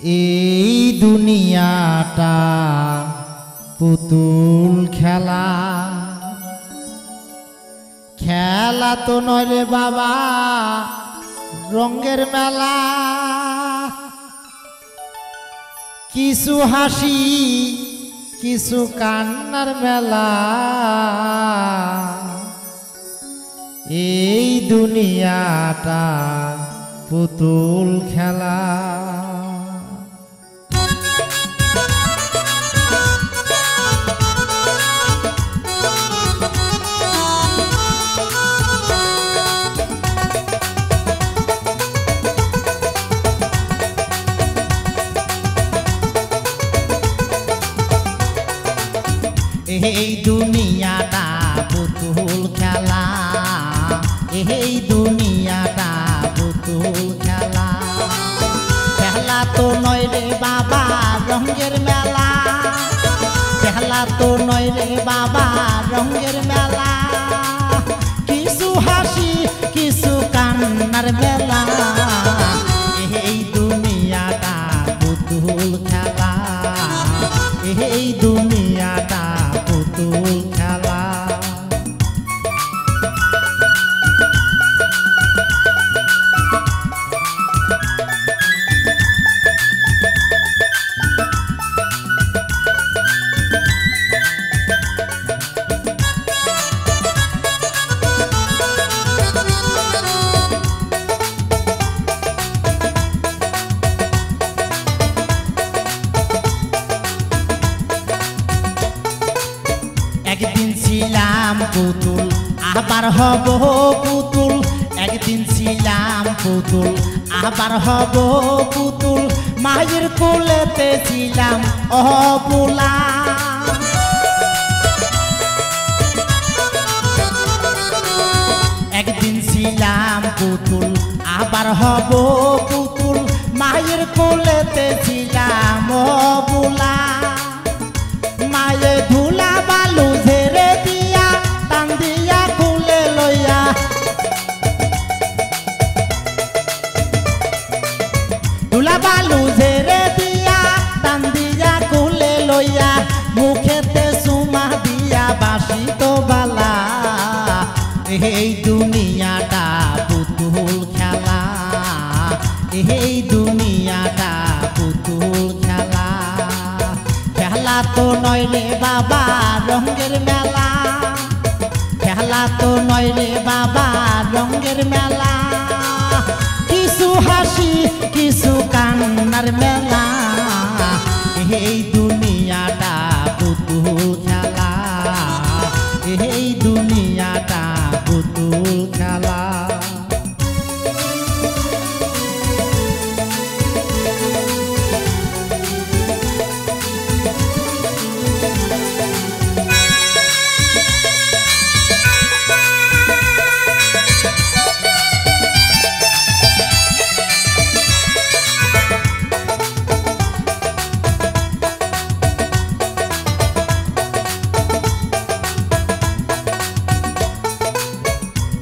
এই দুনিয়াটা পুতুল খেলা, খেলা তো নয় রে বাবা রঙের মেলা। কিছু হাসি কিছু কান্নার মেলা, এই দুনিয়াটা পুতুল খেলা। এই দুনিয়াটা পুতুল খেলা, এই দুনিয়াটা পুতুল খেলা। খেলা তো নয় রে বাবা রঙের মেলা, খেলা তো নয় রে বাবা রঙের মেলা। কিছু হাসি কিছু কান্নার মেলা, এই দুনিয়াটা পুতুল খেলা, এই দুনিয়াটা পুতুল খেলা। একদিন ছিলাম পুতুল আবার হব পুতুল, একদিন ছিলাম পুতুল আবার হব পুতুল। মায়ের কোলেতে ছিলাম অবুলা, একদিন ছিলাম পুতুল আবার হব পুতুল। মায়ের কোলেতে ছিলাম অবুলা, মায়ে ধুলা বালু ঝেড়ে দিয়া টান দিয়া কুলে লইয়া, ধুলা বালু ঝেড়ে দিয়া টান দিয়া কুলে লইয়া। মুখেতে সুমা দিয়া বাসি তো বালা, এই দুনিয়াটা পুতুল খেলা, এই দুনিয়াটা পুতুল খেলা। খেলা তো নয় রে বাবা রঙের মেলা, খেলা তো নয় রে বাবা রঙের মেলা। কিছু হাসি কিছু কান্নার মেলা, এই দুনিয়াটা পুতুল খেলা, এই দুনিয়াটা পুতুল খেলা।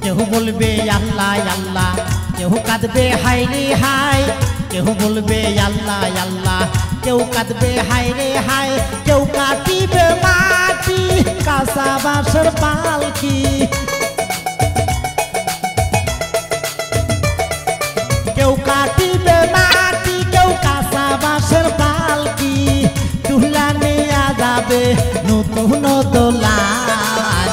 কেউ বলবে আল্লাহ আল্লাহ, কেউ কাঁদবে হায় রে হায়, কেউ বলবে আল্লাহ আল্লাহ, কেউ কাঁদবে হায় রে হায়। কেউ কাটিবে মাটি কাঁচা বাঁশের পালকি, কেউ কাটিবে মাটি কেউ কাঁচা বাঁশের পালকি। তুলা নিয়া যাবে নতুন দোলায়,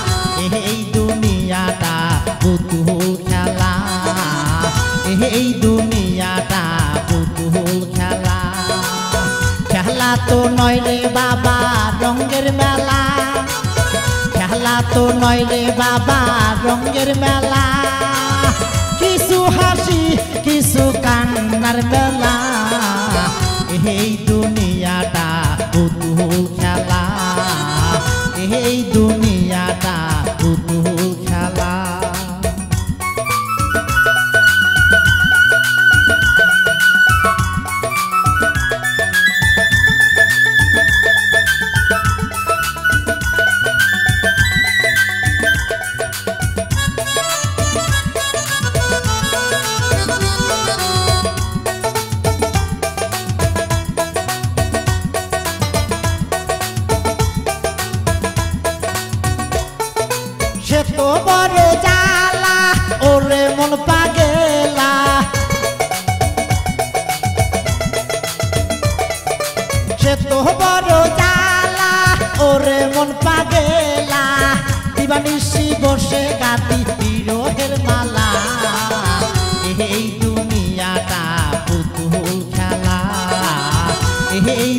এই দুনিয়াটা পুতুল খেলা, এই দুনিয়াটা পুতুল খেলা। খেলা তো নয় রে বাবা রঙের মেলা, খেলা তো নয় রে বাবা রঙের মেলা। কিছু হাসি কিছু কান্নার মেলা, এই দুনিয়াটা পুতুল খেলা, এই দুনিয়াটা পুতুল খেলা। সে তো বড় জ্বালা ওরে মন পাগেলা সে তো বড় জ্বালা ওরে মন পাগেলা দিবানিশি বসে গাতি বিরহের মালা এই দুনিয়াটা পুতুল খেলা এই